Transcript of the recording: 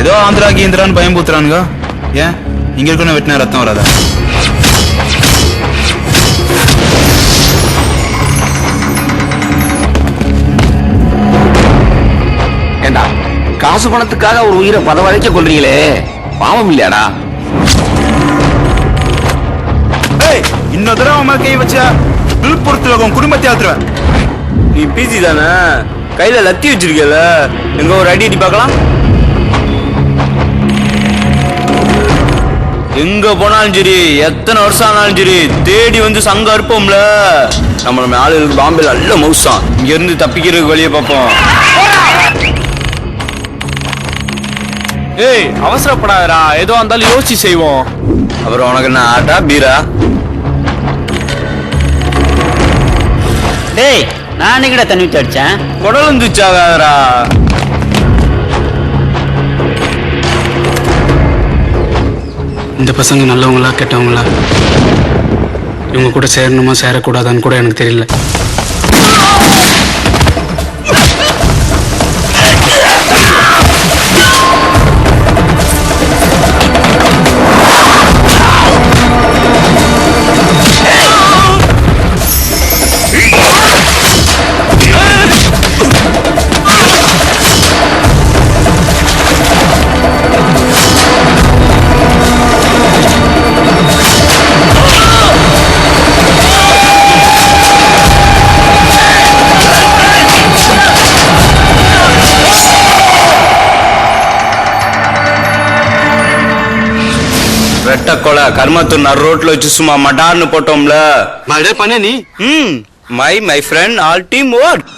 ஏதோ ஆந்திரா கீந்திரான்னு பயம்பூத்துறானுங்க. ஏன் இங்க இருக்கணும் வெட்டினா ரத்தம் வராதா? ஏண்டா காசு பணத்துக்காக ஒரு உயிரை பதவழைக்க கொள்றீங்களே, பாவம் இல்லையாடா? இன்னொரு தடவை அவன் கை வச்சா விழுப்புரத்துல உன் குடும்பத்தை ஆத்துருவேன். நீ பிசி தானே, கையில லத்தி வச்சிருக்கல, எங்க ஒரு அடி அடி பார்க்கலாம். எங்க போனாலும் சரி, எத்தனை வருஷம் ஆனாலும் சரி, தேடி வந்து சங்கம் இருப்போம்ல. நம்ம ஆளுகளுக்கு பாம்பேல நல்ல மவுசான். இங்க இருந்து தப்பிக்கிறதுக்கு வழியை பார்ப்போம். ஏய் அவசரப்படாதடா, ஏதோ இருந்தாலும் யோசிச்சு செய்வோம். அப்புறம் உனக்கு என்ன ஆட்டா பீரா? டேய் நான் கிட்ட தண்ணி ஊற்றி அடிச்சேன். குடல் வந்துச்சாகாதரா. இந்த பசங்க நல்லவங்களா கெட்டவங்களா, இவங்க கூட சேரணுமா சேரக்கூடாதான்னு கூட எனக்கு தெரியல. வெட்ட கொலை கர்மத்தூர் நர் ரோட்ல வச்சு சும்மா மடார்னு போட்டோம்ல. பண்ண நீ my friend all team work.